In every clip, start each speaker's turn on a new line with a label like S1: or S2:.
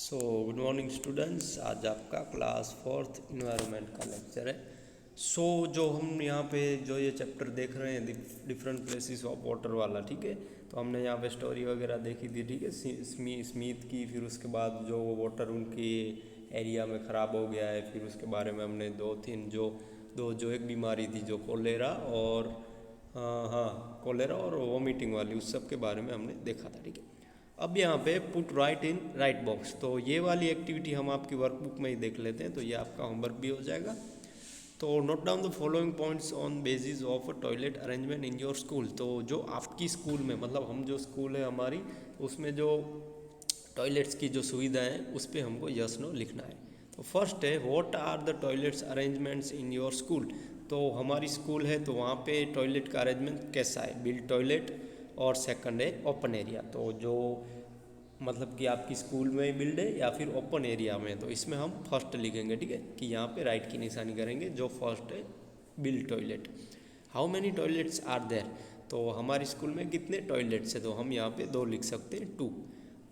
S1: Good morning students. आज आपका class fourth environment का लेक्चर है। जो हम यहाँ पे जो ये चैप्टर देख रहे हैं डिफरेंट प्लेसेस ऑफ वाटर वाला, ठीक है। तो हमने यहाँ पे स्टोरी वगैरह देखी थी, ठीक है, स्मिथ की। फिर उसके बाद जो वो वाटर उनके एरिया में ख़राब हो गया है, फिर उसके बारे में हमने दो एक बीमारी थी जो कोलेरा और कोलेरा और वोमिटिंग वाली, उस सब के बारे में हमने देखा था, ठीक है। अब यहाँ पे put right in right box, तो ये वाली एक्टिविटी हम आपकी वर्कबुक में ही देख लेते हैं, तो ये आपका होमवर्क भी हो जाएगा। तो note down the following points on basis of a toilet arrangement in your school. तो जो आपकी स्कूल में, मतलब हम जो स्कूल है हमारी, उसमें जो टॉयलेट्स की जो सुविधा है उस पर हमको यस नो लिखना है। तो फर्स्ट है, what are the toilets arrangements in your school. तो हमारी स्कूल है तो वहाँ पे टॉयलेट का अरेंजमेंट कैसा है, बिल्ड टॉयलेट। और सेकंड है ओपन एरिया, तो जो मतलब कि आपकी स्कूल में ही बिल्ड है या फिर ओपन एरिया में, तो इसमें हम फर्स्ट लिखेंगे, ठीक है, कि यहाँ पे राइट की निशानी करेंगे। जो फर्स्ट है build toilet. How many toilets are there, तो हमारी स्कूल में कितने टॉयलेट्स है, तो हम यहाँ पे 2 लिख सकते हैं, 2।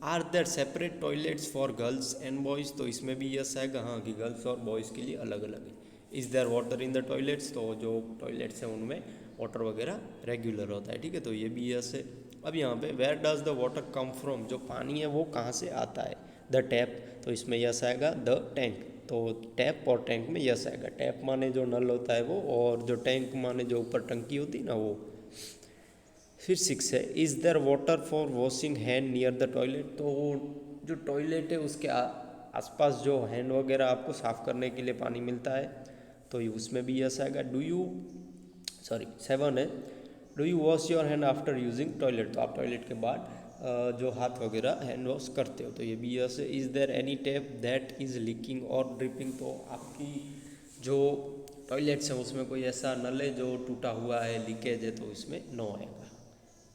S1: Are there separate toilets for girls and boys, तो इसमें भी यस आएगा, हाँ, कि गर्ल्स और बॉयज़ के लिए अलग अलग है। Is there water in the toilets, तो जो टॉयलेट्स हैं उनमें वाटर वगैरह रेगुलर होता है, ठीक है, तो ये भी यस है। अब यहाँ पे where does the water come from, जो पानी है वो कहाँ से आता है, द टैप, तो इसमें यस आएगा। द टैंक, तो टैप और टैंक में यस आएगा। टैप माने जो नल होता है वो, और जो टैंक माने जो ऊपर टंकी होती है ना वो। फिर 6 है, is there water for washing hand near the toilet, तो जो टॉयलेट है उसके आसपास जो हैंड वगैरह आपको साफ़ करने के लिए पानी मिलता है, तो उसमें भी यस आएगा। 7 है, do you wash your hand after using toilet, तो आप टॉयलेट के बाद जो हाथ वगैरह हैंड वॉश करते हो, तो ये भी यस है। Is there any tap that is leaking और ड्रिपिंग, तो आपकी जो टॉयलेट्स हैं उसमें कोई ऐसा नल है जो टूटा हुआ है, लीकेज है, तो इसमें नो आएगा।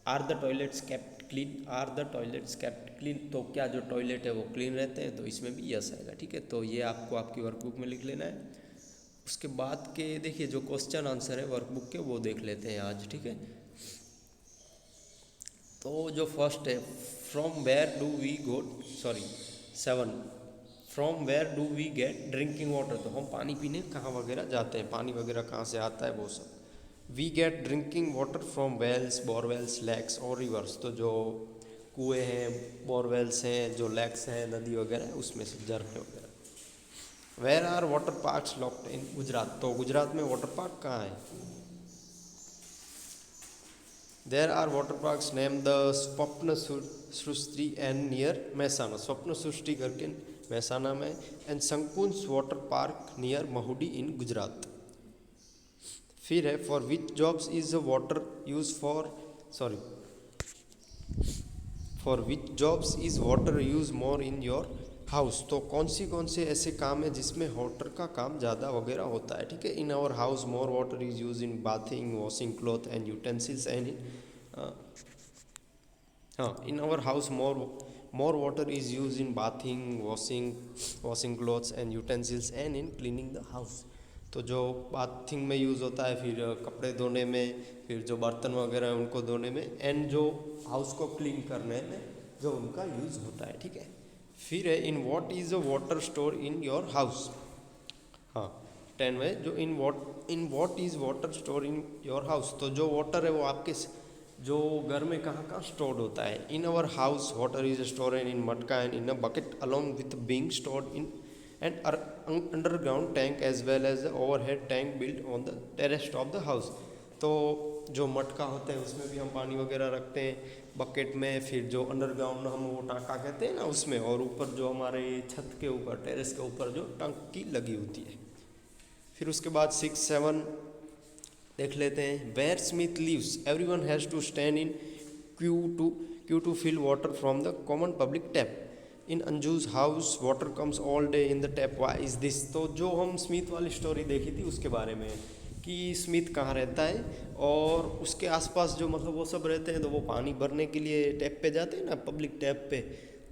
S1: Are the toilets kept clean, are the toilets kept clean, तो क्या जो टॉयलेट है वो क्लीन रहते हैं, तो इसमें भी यस आएगा, ठीक है। तो ये आपको आपकी वर्कबुक में लिख लेना है। उसके बाद के देखिए जो क्वेश्चन आंसर है वर्कबुक के वो देख लेते हैं आज, ठीक है। तो जो फर्स्ट है, from where do we go, 7, from where do we get drinking water, तो हम पानी पीने कहाँ वगैरह जाते हैं, पानी वगैरह कहाँ से आता है वो सब। We get drinking water from wells, borewells, lakes और रिवर्स, तो जो कुएँ हैं, बोरवेल्स हैं, जो लेक्स हैं, नदी वगैरह है, उसमें से झरने वगैरह। Where are water parks located in Gujarat, तो गुजरात में वाटर पार्क कहाँ है। There are water parks name the Swapna Srishti and near Mehsana, स्वप्न सृष्टि करके महसाना में, and शंकुंस water park near Mahudi इन गुजरात। फिर है, for which jobs is water use for which jobs is water use more in your house, तो कौन से ऐसे काम है जिसमें वाटर का काम ज़्यादा वगैरह होता है, ठीक है। In our house more water is use in bathing, washing cloth and utensils and in our house more water is use in bathing, washing clothes and utensils and in cleaning the house, तो जो bathing में use होता है, फिर कपड़े धोने में, फिर जो बर्तन वगैरह हैं उनको धोने में, एंड जो हाउस को क्लीन करने में जो उनका यूज़ होता है, ठीक है। फिर है, in what is a water store in your house, हाँ 10 में, जो in what is water store in your house, तो जो वाटर है वो आपके जो घर में कहाँ कहाँ स्टोर होता है। In our house water is store in matka and in a bucket along with being stored in and underground tank as well as the overhead tank built on the terrace of the house, तो जो मटका होता है उसमें भी हम पानी वगैरह रखते हैं, बकेट में, फिर जो अंडरग्राउंड हम वो टाँका कहते हैं ना उसमें, और ऊपर जो हमारे छत के ऊपर, टेरेस के ऊपर जो टंकी लगी होती है। फिर उसके बाद 6, 7 देख लेते हैं। Where Smith lives everyone has to stand in queue to fill water from the common public tap. In Anju's house water comes all day in the tap, why is this, तो जो हम स्मिथ वाली स्टोरी देखी थी उसके बारे में, कि स्मिथ कहाँ रहता है और उसके आसपास जो मतलब वो सब रहते हैं, तो वो पानी भरने के लिए टैप पे जाते हैं ना, पब्लिक टैप पे,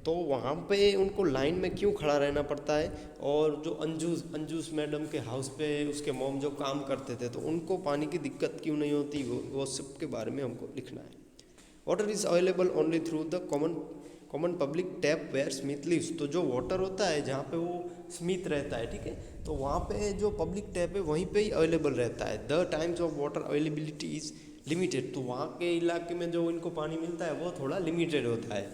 S1: तो वहाँ पे उनको लाइन में क्यों खड़ा रहना पड़ता है, और जो अंजूस मैडम के हाउस पे उसके मॉम जो काम करते थे, तो उनको पानी की दिक्कत क्यों नहीं होती, वो सब के बारे में हमको लिखना है। Water is available only through the common common public tap where Smith lives, तो जो वाटर होता है जहाँ पे वो स्मिथ रहता है, ठीक है, तो वहाँ पे जो पब्लिक टैप है वहीं पे ही अवेलेबल रहता है। The times of water availability is limited, तो वहाँ के इलाके में जो इनको पानी मिलता है वो थोड़ा लिमिटेड होता है।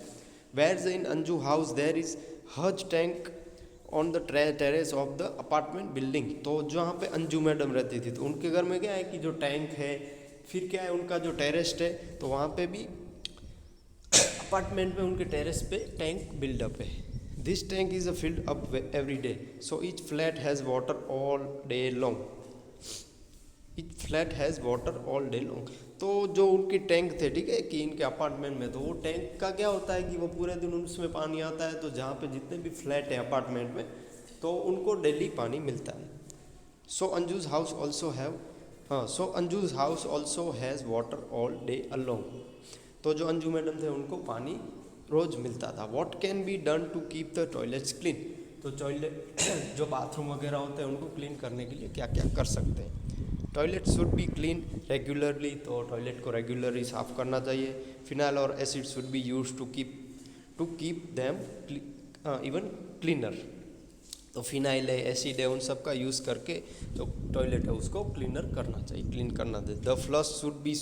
S1: Where in Anju house there is huge tank on the terrace of the apartment building, तो जहाँ पे अंजू मैडम रहती थी तो उनके घर में क्या है कि जो टैंक है, फिर क्या है उनका जो टेरेस है, तो वहाँ पे भी अपार्टमेंट में उनके टेरेस पे टैंक बिल्डअप है। This tank is a filled up every day, so each flat has water all day long, each flat has water all day long. तो जो उनके टैंक थे, ठीक है, कि इनके अपार्टमेंट में, तो वो टैंक का क्या होता है कि वो पूरे दिन उसमें पानी आता है, तो जहाँ पे जितने भी फ्लैट है अपार्टमेंट में, तो उनको डेली पानी मिलता है। So Anju's house also have so Anju's house also has water all day along, तो जो अंजू मैडम थे उनको पानी रोज मिलता था। What can be done to keep the toilets clean, तो टॉयलेट जो बाथरूम वगैरह होते हैं उनको क्लीन करने के लिए क्या क्या कर सकते हैं। Toilet should be clean regularly, तो टॉयलेट को रेगुलरली साफ़ करना चाहिए। फिनाइल और acid should be use to keep them even cleaner, तो फिनाइल है, एसिड है, उन सब का यूज़ करके जो टॉयलेट है उसको क्लीनर करना चाहिए, क्लीन करना चाहिए। The flush should be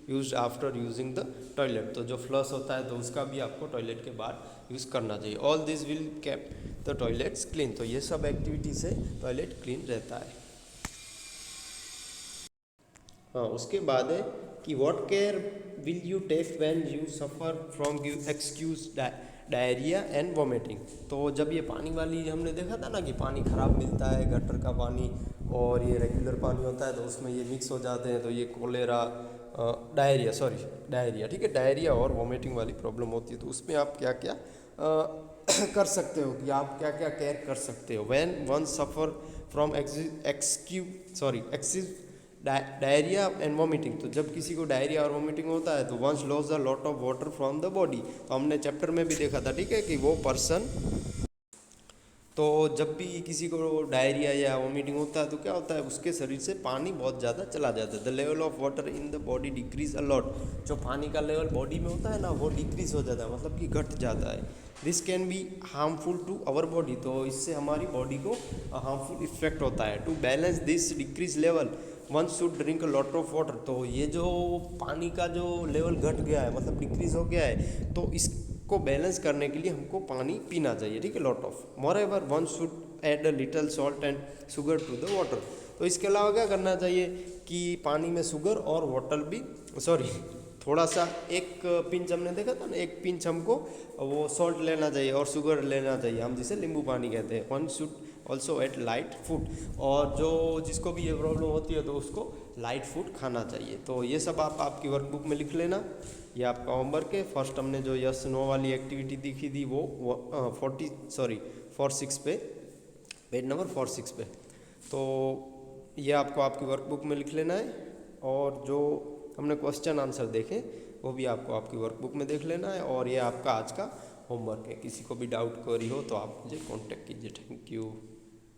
S1: use after using the toilet, तो जो फ्लश होता है तो उसका भी आपको टॉयलेट के बाद यूज़ करना चाहिए। All this will keep the toilets clean, तो ये सब एक्टिविटी से टॉयलेट क्लीन रहता है। हाँ, उसके बाद है कि what care will you take when you suffer from excuse diarrhoea and vomiting, तो जब ये पानी वाली हमने देखा था ना कि पानी ख़राब मिलता है गटर का पानी और ये रेगुलर पानी होता है, तो उसमें ये मिक्स हो जाते हैं, तो ये कोलेरा डायरिया, ठीक है, डायरिया और वॉमिटिंग वाली प्रॉब्लम होती है, तो उसमें आप क्या क्या कर सकते हो कि आप क्या क्या केयर कर सकते हो। When one suffer from excessive diarrhoea and vomiting, तो जब किसी को डायरिया और वॉमिटिंग होता है तो one's loss a lot of water from the body, तो हमने चैप्टर में भी देखा था, ठीक है, कि वो पर्सन, तो जब भी किसी को डायरिया या वॉमिटिंग होता है तो क्या होता है उसके शरीर से पानी बहुत ज़्यादा चला जाता है। The level of water in the body decrease a lot, जो पानी का लेवल बॉडी में होता है ना वो डिक्रीज हो जाता है, मतलब कि घट जाता है। This can be harmful to our body, तो इससे हमारी बॉडी को हार्मफुल इफेक्ट होता है। To balance this decrease level one should drink a lot of water, तो ये जो पानी का जो लेवल घट गया है मतलब डिक्रीज हो गया है, तो इसको बैलेंस करने के लिए हमको पानी पीना चाहिए, ठीक है, lot of. Moreover one should add a little salt and sugar to the water, तो इसके अलावा क्या करना चाहिए कि पानी में शुगर और वाटर भी थोड़ा सा एक पिंच, हमने देखा था ना, एक पिंच हमको वो सॉल्ट लेना चाहिए और शुगर लेना चाहिए, हम जिसे नींबू पानी कहते हैं। One should also eight light food, और जो जिसको भी ये प्रॉब्लम होती है तो उसको लाइट फूड खाना चाहिए। तो ये सब आप आपकी वर्कबुक में लिख लेना, ये आपका होमवर्क है। फर्स्ट हमने जो यस नो वाली एक्टिविटी दिखी थी वो 46 पे, पेज नंबर 46 पे, तो ये आपको आपकी वर्कबुक में लिख लेना है। और जो हमने क्वेश्चन आंसर देखे वो भी आपको आपकी वर्कबुक में देख लेना है, और ये आपका आज का होमवर्क है। किसी को भी डाउट क्वेरी हो तो आप मुझे कांटेक्ट कीजिए। Thank you.